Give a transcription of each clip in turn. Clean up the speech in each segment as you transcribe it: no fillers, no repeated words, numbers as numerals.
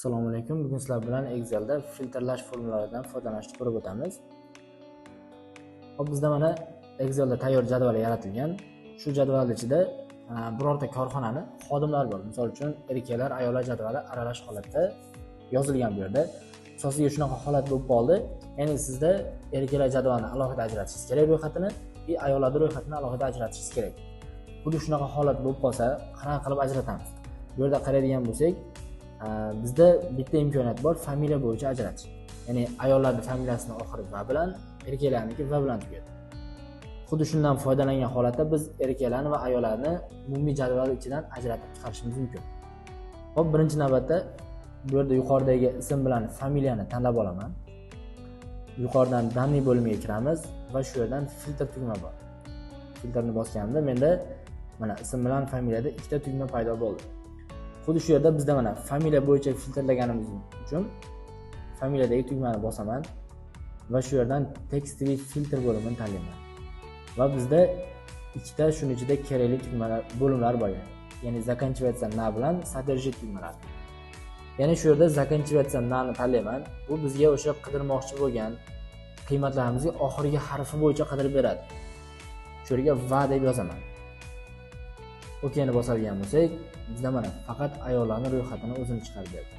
Assalomu alaykum. Bugun sizlar bilan Excelda filtrlash formulalaridan foydalanishni ko'rib o'tamiz. Hop, bizda mana Excelda tayyor jadval yaratilgan. Shu jadval ichida birorta korxonani xodimlari bor. Misol uchun erkaklar, ayollar jadvali aralash holatda yozilgan bu yerda. Asosiga shunaqa holat bo'lib qoldi. Ya'ni sizda erkaklar jadvalini alohida ajratishingiz kerak ro'yxatini, ayollar ro'yxatini alohida ajratishingiz kerak. Xuddi shunaqa holat bo'lib qolsa, qanaqa qilib ajratamiz? Bu yerda qaraydigan bo'lsak, bizda bitta imkoniyat bor, familiya bo'yicha ajratish. Ya'ni ayollarning familiyasini oxiri va bilan, erkaklarniki va bilan tugaydi. Xuddi shundan foydalangan holatda biz erkaklarni va ayollarni umumiy jadval ichidan ajratib chiqarishimiz mumkin. Hop, birinchi navbatda bu yerda yuqoridagi ism bilan familiyani tanlab olaman. Yuqoridan danli bo'limiga kiramiz va shu yerdan filtr tugma bor. Filtrni bosganimda menda mana ism bilan familiyada ikkita tugma paydo bo'ldi. Xuddi shu yerda bizda mana familiya bo'yicha filtrlaganimiz uchun familiyadagi tugmani bosaman va shu yerdan tekstli filtr bo'limini tanlayman. Va bizda ikkita shuning ichida kerakli tugmalar bo'limlar bor. Ya'ni zakonchivatsiya na bilan содержит tugmalar. Ya'ni shu yerda zakonchivatsiya na ni tanlayman. Bu bizga o'sha qidirmoqchi bo'lgan qiymatlarimizga oxirgi harfi bo'yicha qidirib beradi. Shu yerga va deb yozaman. OKni bosadigan bo'lsak, bizda mana faqat ayollarning ro'yxatini o'zini chiqarib berdi.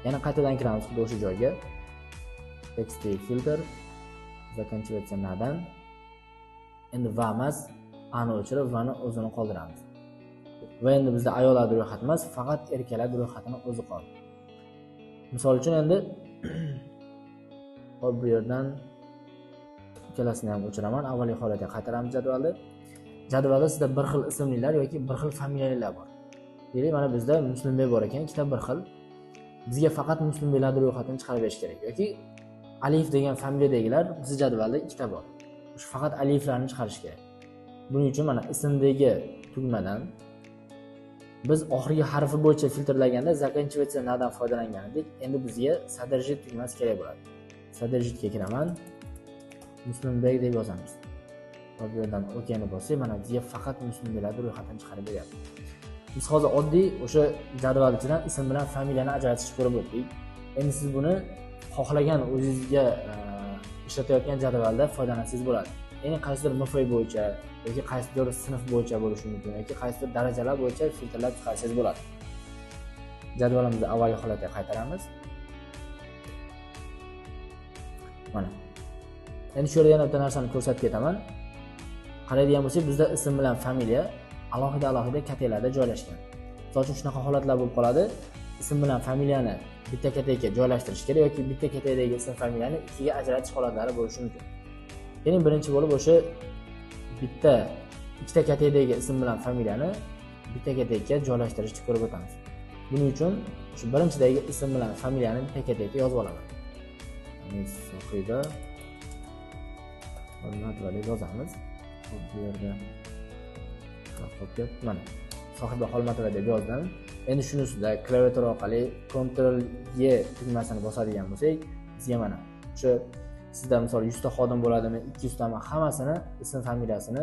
Yana qaytadan kiramiz xuddi o'sha joyga. Textli filtr, zakonchivatsiya nadan. Endi va emas, ani o'chirib, vani o'zini qoldiramiz. Va endi bizda ayollarning ro'yxati emas, faqat erkaklarning ro'yxatini o'zi qoldi. Misol uchun endi hop bu yerdan ikkalasini ham o'chiraman. Avvalgi holatga qaytaramiz jadvalni. Jadvalda sizda bir xil ismlilar yoki bir xil familiyalar bor. Deylik, mana bizda Muslimbek bor ekan, ikkita bir xil. Bizga faqat Muslimbeklarning ro'yxatini chiqarib berish kerak yoki Alif degan familiyadagilar biz jadvalda ikkita bor. Shu faqat aliflarni chiqarish kerak. Buning uchun mana ismdagi tugmadan biz oxirgi harfi bo'yicha filtrlaganda zakonchivatsiya nadan foydalangan edik. Endi bizga содержит tugmasi kerak bo'ladi. Содержитga kiraman. Muslimbek deb yozamiz. Va bu yerdan OKni bossak, mana bizga faqat Muslimbeklarning ro'yxatini chiqarib beryapti. Biz hozir oddiy o'sha jadval ichidan ism bilan familiyani ajratishni ko'rib o'tdik. Endi siz buni xohlagan o'zingizga ishlatayotgan jadvalda foydalansangiz bo'ladi. Ya'ni qaysidir MFI bo'yicha yoki qaysidir sinf bo'yicha bo'lishi mumkin yoki qaysidir darajalar bo'yicha filtrlab chiqarsangiz bo'ladi. Jadvalimizni avvalgi holatga qaytaramiz. Mana. Endi shu yerda yana bitta narsani ko'rsatib ketaman. Qaraydigan bo'lsak, bizda ism bilan familiya alohida kategoriyalarda joylashgan. Misol uchun shunaqa holatlar bo'lib qoladi. Ism bilan familiyani bitta kategoriyaga joylashtirish kerak yoki bitta kategoridagi ism familiyani ikkiga ajratish holatlari bo'lishi mumkin. Ya'ni birinchi bo'lib o'sha ikkita kategoridagi ism bilan familiyani bitta kategoriyaga joylashtirishni ko'rib o'tamiz. Buning uchun shu birinchidagi ism bilan familiyani bitta kategoriyaga yozib olaman. Ya'ni sohiba Xolmatova yozamiz. Bu yerda mana sohiba Xolmatova deb yozdim. Endi shuni ustida klaviatura orqali Ctrl-Y tugmasini bosadigan bo'lsak, bizga mana o'sha sizda misol 100 ta xodim bo'ladimi, 200 tami hammasini ism familiyasini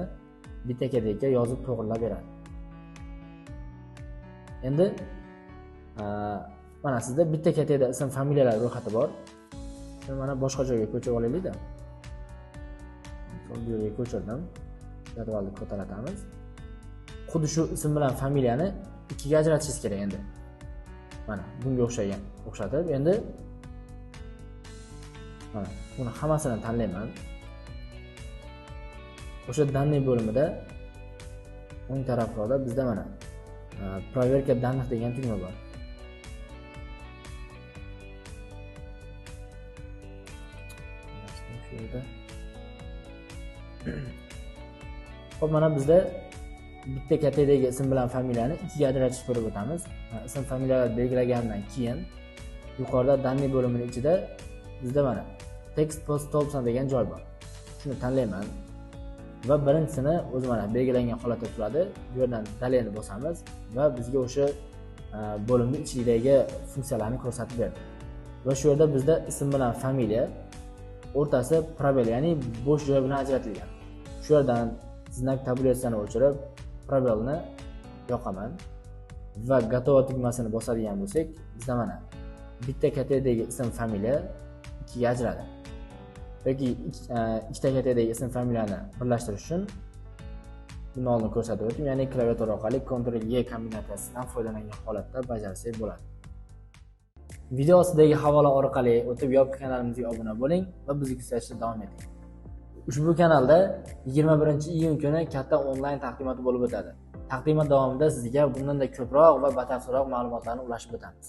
bitta kategoriyaga yozib to'g'rilab beradi. Endi mana sizda bitta kategoriyada ism familiyalar ro'yxati bor. Mana boshqa joyga ko'chirib olaylik-da. Bu yerga ko'chirdim. Jadvalni ko'taratamiz. Xuddi shu ism bilan familiyani ikkiga ajratishingiz kerak endi. Mana bunga o'xshatib, endi mana buni hammasini tanlayman. O'sha danli bo'limida o'ng tarafroqda bizda mana proverka данных degan tugma bor. Shu yerda hop, mana bizda bitta kategoridagi ism bilan familiyani ikkiga ajratishni ko'rib o'tamiz. Ism familiyalar belgilagandan keyin yuqorida danli bo'limining ichida bizda mana text post option degan joy bor. Shuni tanlayman va birinchisini o'zi mana belgilangan holatda turadi. Bu yerdan daleni bosamiz va bizga o'sha bo'limning ichidagi funksiyalarni ko'rsatib beradi. Va shu yerda bizda ism bilan familiya o'rtasi probel, ya'ni bo'sh joy bilan ajratilgan. Shu yerdan znak tabulyatsiyani o'chirib, probelni yoqaman va готово tugmasini bosadigan bo'lsak, bizda mana bitta kategoriyadagi ism familiya ikkiga ajradi. Yoki ikkita kategoridagi ism familiyani birlashtirish uchun buni oldin ko'rsatib o'tdim, ya'ni klaviatura orqali Ctrl-Y kombinatsiyasidan foydalangan holatda bajarsak bo'ladi. Video ostidagi havola orqali o'tib yopiq kanalimizga obuna bo'ling va bizni kuzatishda davom eting. Ushbu kanalda 21-iyun kuni katta onlayn taqdimoti bo'lib o'tadi. Taqdimot davomida sizga bundanda ko'proq va batafsilroq ma'lumotlarni ulashib o'tamiz.